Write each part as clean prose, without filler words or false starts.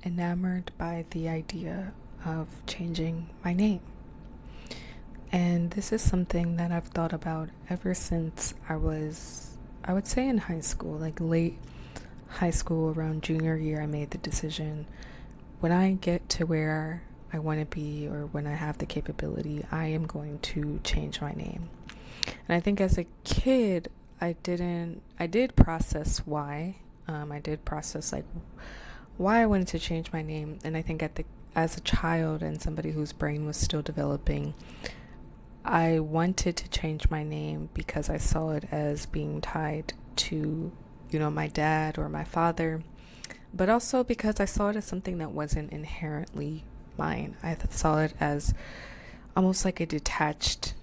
enamored by the idea of changing my name. And this is something that I've thought about ever since I would say in high school, like late high school, around junior year. I made the decision, when I get to where I want to be, or when I have the capability, I am going to change my name. And I think as a kid, I did process why. I did process like why I wanted to change my name. And I think as a child and somebody whose brain was still developing, I wanted to change my name because I saw it as being tied to, my dad or my father, but also because I saw it as something that wasn't inherently mine. I saw it as almost like a detached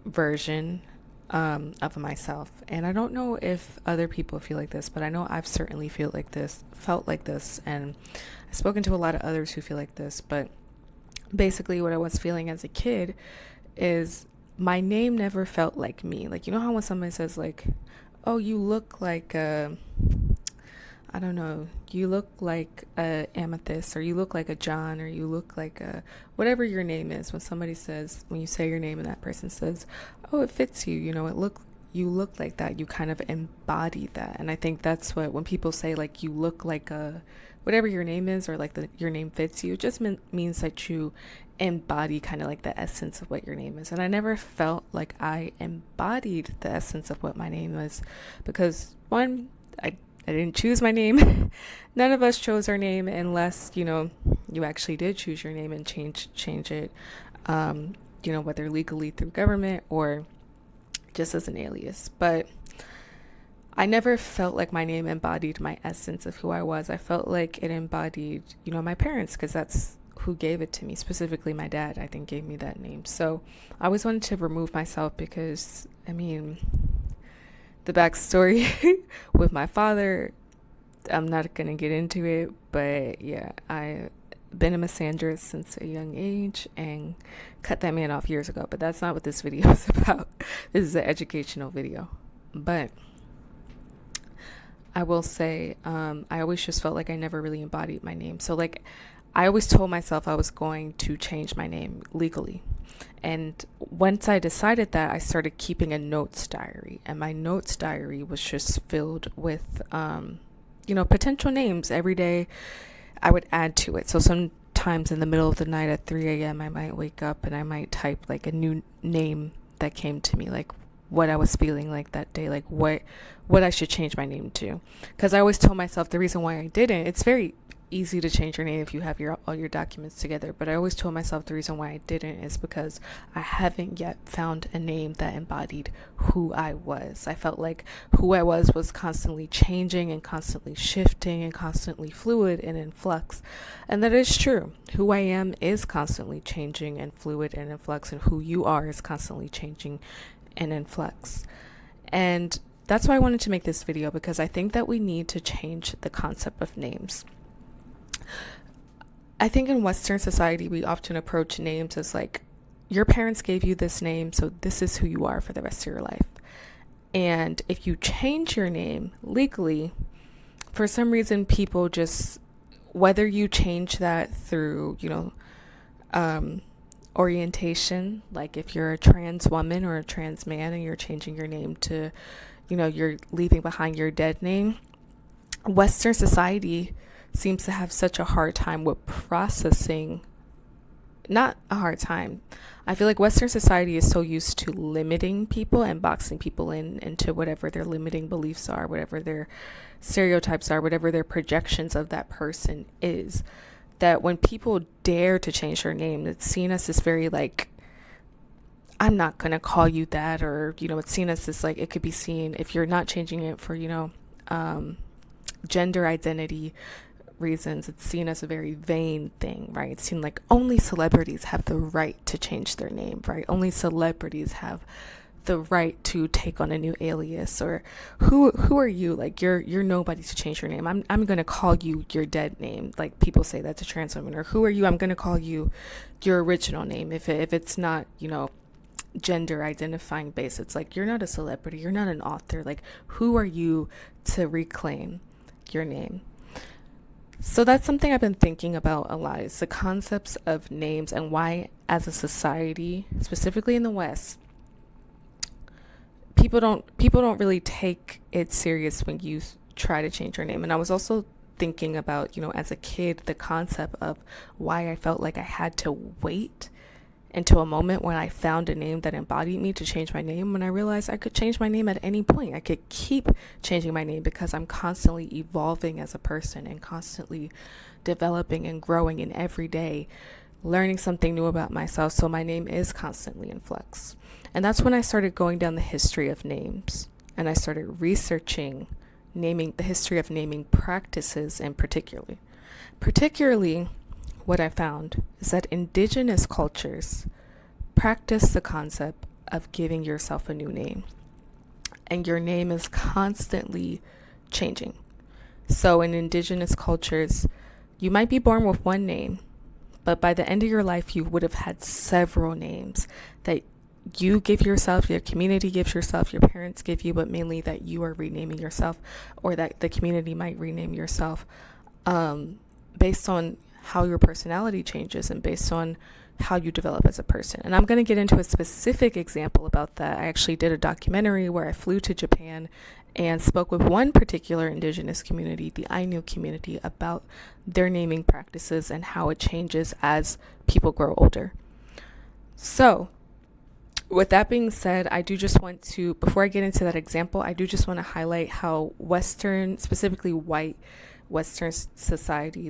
version of myself. And I don't know if other people feel like this, but I know I've certainly felt like this, and I've spoken to a lot of others who feel like this. But basically, what I was feeling as a kid is my name never felt like me. Like, you know how when somebody says like, "Oh, you look like I don't know, you look like a Amethyst, or you look like a John, or you look like a whatever your name is." When you say your name and that person says, "Oh, it fits you," you look like that. You kind of embody that. And I think that's what, when people say like you look like a whatever your name is, or like your name fits you, it just means that you embody kind of like the essence of what your name is. And I never felt like I embodied the essence of what my name was, because one, I didn't choose my name. None of us chose our name, unless you actually did choose your name and change it, whether legally through government or just as an alias. But I never felt like my name embodied my essence of who I was. I felt like it embodied, my parents, because that's who gave it to me. Specifically, my dad, I think, gave me that name. So I always wanted to remove myself because, the backstory with my father, I'm not going to get into it, but yeah, I've been a misandrist since a young age and cut that man off years ago. But that's not what this video is about. This is an educational video. But I will say, I always just felt like I never really embodied my name. So like, I always told myself I was going to change my name legally. And once I decided that, I started keeping a notes diary. And my notes diary was just filled with, potential names. Every day I would add to it. So sometimes in the middle of the night at 3 a.m., I might wake up and I might type like a new name that came to me, like what I was feeling like that day, like what I should change my name to. Because I always told myself the reason why I didn't, it's very easy to change your name if you have all your documents together, but I always told myself the reason why I didn't is because I haven't yet found a name that embodied who I was. I felt like who I was constantly changing and constantly shifting and constantly fluid and in flux. And that is true. Who I am is constantly changing and fluid and in flux, and who you are is constantly changing and in flux. And that's why I wanted to make this video, because I think that we need to change the concept of names. I think in Western society, we often approach names as like, your parents gave you this name, so this is who you are for the rest of your life. And if you change your name legally, for some reason, people just, whether you change that through, orientation, like if you're a trans woman or a trans man and you're changing your name to, you're leaving behind your dead name, Western society seems to have such a hard time with processing. Not a hard time. I feel like Western society is so used to limiting people and boxing people into whatever their limiting beliefs are, whatever their stereotypes are, whatever their projections of that person is, that when people dare to change their name, it's seen as this very like, I'm not going to call you that, or, it's seen as this like, it could be seen, if you're not changing it for, gender identity reasons, it's seen as a very vain thing, right? It's seen like only celebrities have the right to change their name, right? Only celebrities have the right to take on a new alias, or who are you? Like you're nobody to change your name. I'm gonna call you your dead name. Like people say that to trans women. Or who are you? I'm gonna call you your original name if it's not, gender identifying based. It's like, you're not a celebrity, you're not an author. Like, who are you to reclaim your name? So that's something I've been thinking about a lot, is the concepts of names and why, as a society, specifically in the West, people don't really take it serious when you try to change your name. And I was also thinking about, as a kid, the concept of why I felt like I had to wait until a moment when I found a name that embodied me to change my name, when I realized I could change my name at any point. I could keep changing my name because I'm constantly evolving as a person and constantly developing and growing, and every day learning something new about myself. So my name is constantly in flux. And that's when I started going down the history of names, and I started researching the history of naming practices in particularly what I found is that indigenous cultures practice the concept of giving yourself a new name, and your name is constantly changing. So in indigenous cultures, you might be born with one name, but by the end of your life, you would have had several names that you give yourself, your community gives yourself, your parents give you, but mainly that you are renaming yourself, or that the community might rename yourself, based on how your personality changes and based on how you develop as a person. And I'm going to get into a specific example about that. I actually did a documentary where I flew to Japan and spoke with one particular indigenous community, the Ainu community, about their naming practices and how it changes as people grow older. So, with that being said, I do just want to, before I get into that example, I do just want to highlight how Western, specifically white Western society,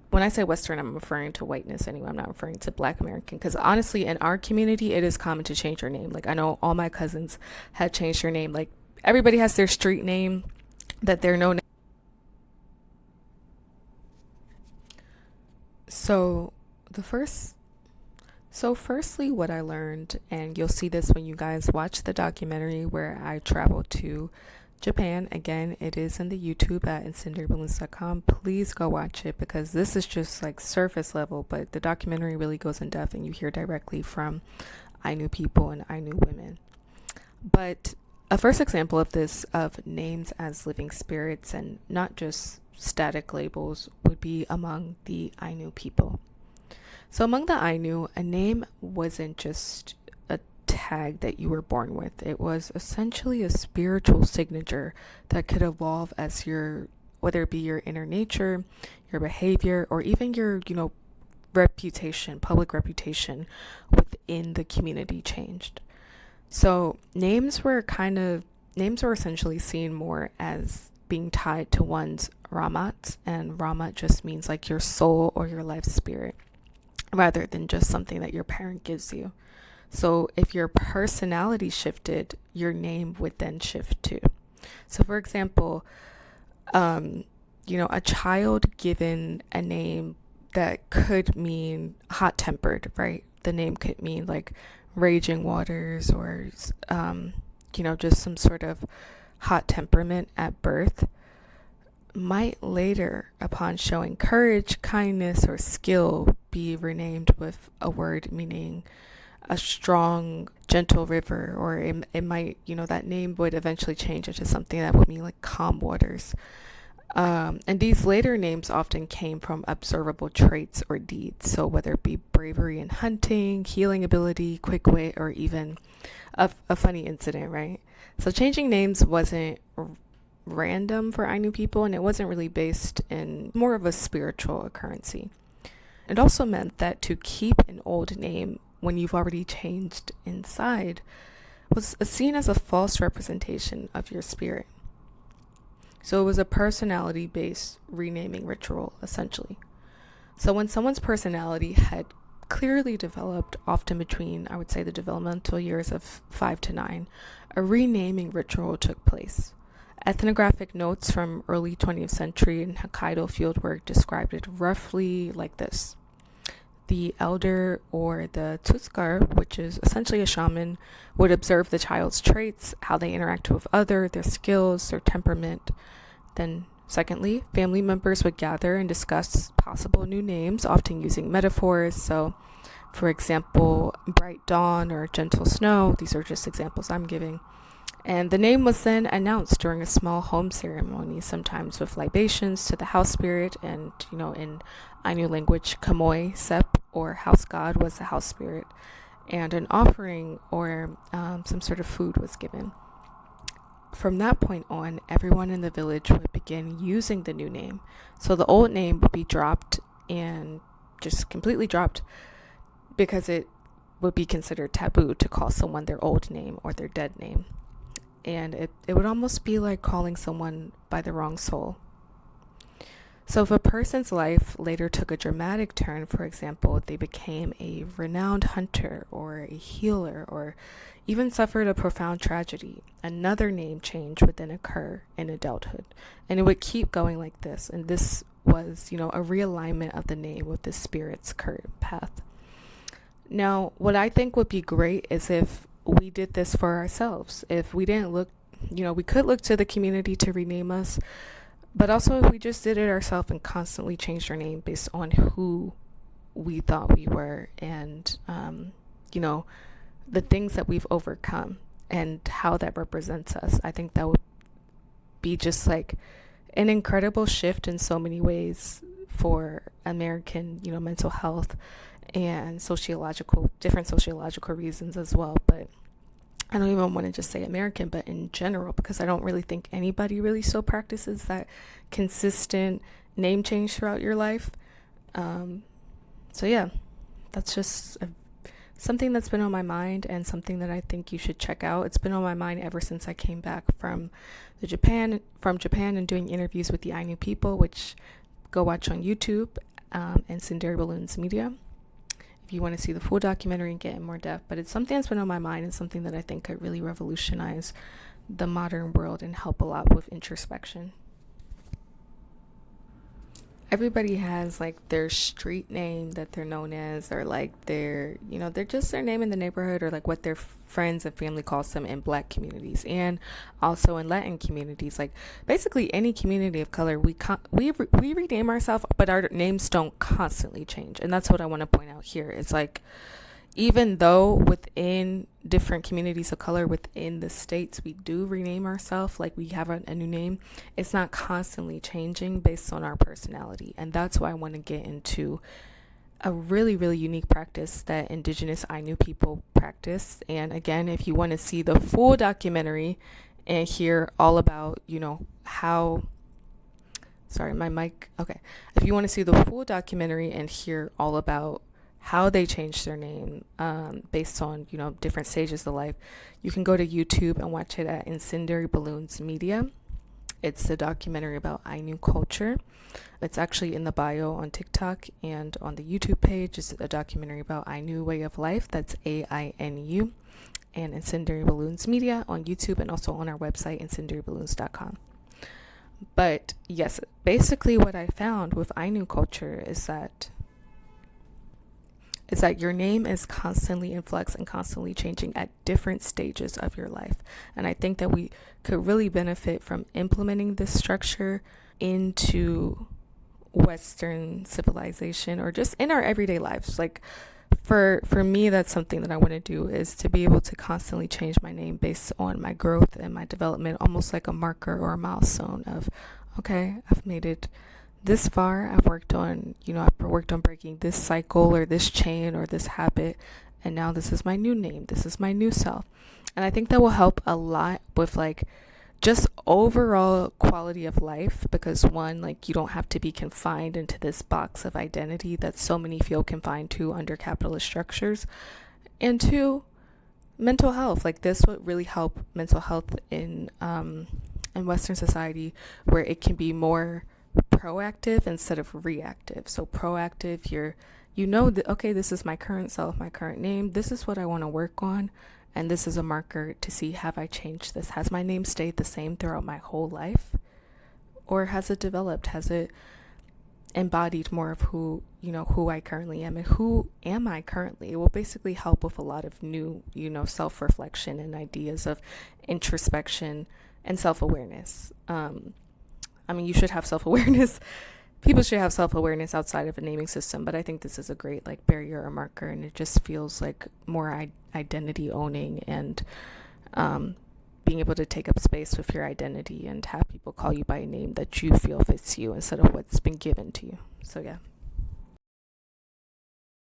when I say Western, I'm referring to whiteness anyway. I'm not referring to Black American, because honestly, in our community, it is common to change your name. Like, I know all my cousins had changed their name. Like, everybody has their street name that they're known. So firstly, what I learned, and you'll see this when you guys watch the documentary where I traveled to Japan. Again, it is in the YouTube at incendiaryballoons.com. Please go watch it, because this is just like surface level, but the documentary really goes in depth and you hear directly from Ainu people and Ainu women. But a first example of this, of names as living spirits and not just static labels, would be among the Ainu people. So among the Ainu, a name wasn't just a tag that you were born with. It was essentially a spiritual signature that could evolve as whether it be your inner nature, your behavior, or even your, reputation, public reputation within the community changed. So names were essentially seen more as being tied to one's Ramat, and Ramat just means like your soul or your life spirit, rather than just something that your parent gives you. So if your personality shifted, your name would then shift too. So for example, a child given a name that could mean hot-tempered, right? The name could mean like raging waters, or, just some sort of hot temperament at birth, might later, upon showing courage, kindness, or skill, be renamed with a word meaning a strong, gentle river, or it might, that name would eventually change into something that would mean like calm waters. And these later names often came from observable traits or deeds. So whether it be bravery in hunting, healing ability, quick wit, or even a funny incident, right? So changing names wasn't random for Ainu people, and it wasn't really based in more of a spiritual occurrence. It also meant that to keep an old name when you've already changed inside was seen as a false representation of your spirit. So it was a personality-based renaming ritual, essentially. So when someone's personality had clearly developed, often between, I would say, the developmental years of 5 to 9, a renaming ritual took place. Ethnographic notes from early 20th century and Hokkaido fieldwork described it roughly like this. The elder, or the Tsuskar, which is essentially a shaman, would observe the child's traits, how they interact with others, their skills, their temperament. Then, secondly, family members would gather and discuss possible new names, often using metaphors. So, for example, bright dawn or gentle snow. These are just examples I'm giving. And the name was then announced during a small home ceremony, sometimes with libations to the house spirit. And, in Ainu language, Kamoi Sep, or house god, was the house spirit. And an offering or some sort of food was given. From that point on, everyone in the village would begin using the new name. So the old name would be dropped, and just completely dropped, because it would be considered taboo to call someone their old name or their dead name. And it would almost be like calling someone by the wrong soul. So if a person's life later took a dramatic turn, for example, they became a renowned hunter or a healer, or even suffered a profound tragedy, another name change would then occur in adulthood. And it would keep going like this. And this was, a realignment of the name with the spirit's current path. Now, what I think would be great is if we did this for ourselves. If we didn't look, we could look to the community to rename us, but also if we just did it ourselves and constantly changed our name based on who we thought we were, and, the things that we've overcome and how that represents us. I think that would be just like an incredible shift in so many ways for American, mental health and different sociological reasons as well. But I don't even want to just say American, but in general, because I don't really think anybody really still practices that consistent name change throughout your life. So yeah, that's just something that's been on my mind, and something that I think you should check out. It's been on my mind ever since I came back from Japan and doing interviews with the Ainu people, which go watch on YouTube, and Incendiary Balloons Media, if you want to see the full documentary and get in more depth. But it's something that's been on my mind, and something that I think could really revolutionize the modern world and help a lot with introspection. Everybody has like their street name that they're known as, or like they're just their name in the neighborhood, or like what their friends and family calls them in Black communities, and also in Latin communities. Like basically any community of color, we rename ourselves, but our names don't constantly change. And that's what I want to point out here. It's like, even though within different communities of color within the states, we do rename ourselves, like we have a new name, it's not constantly changing based on our personality. And that's why I want to get into a really, really unique practice that Indigenous Ainu people practice. And again, if you want to see the full documentary and hear all about, how... Sorry, my mic. Okay. If you want to see the full documentary and hear all about how they changed their name based on, different stages of life, you can go to YouTube and watch it at Incendiary Balloons Media. It's a documentary about Ainu culture. It's actually in the bio on TikTok, and on the YouTube page is a documentary about Ainu way of life. That's AINU, and Incendiary Balloons Media on YouTube, and also on our website, incendiaryballoons.com. But yes, basically what I found with Ainu culture is that your name is constantly in flux and constantly changing at different stages of your life. And I think that we could really benefit from implementing this structure into Western civilization, or just in our everyday lives. Like for me, that's something that I want to do, is to be able to constantly change my name based on my growth and my development, almost like a marker or a milestone of, okay, I've made it this far. I've worked on breaking this cycle or this chain or this habit, and now this is my new name. This is my new self. And I think that will help a lot with like just overall quality of life, because one, like, you don't have to be confined into this box of identity that so many feel confined to under capitalist structures. And two, mental health. Like this would really help mental health in Western society, where it can be more proactive instead of reactive. So proactive, okay, this is my current self, my current name, this is what I want to work on, and this is a marker to see, have I changed this? Has my name stayed the same throughout my whole life, or has it developed? Has it embodied more of who I currently am, and who am I currently? It will basically help with a lot of new, self-reflection and ideas of introspection and self-awareness. You should have self-awareness. People should have self-awareness outside of a naming system, but I think this is a great like barrier or marker, and it just feels like more identity owning and being able to take up space with your identity and have people call you by a name that you feel fits you instead of what's been given to you. So yeah,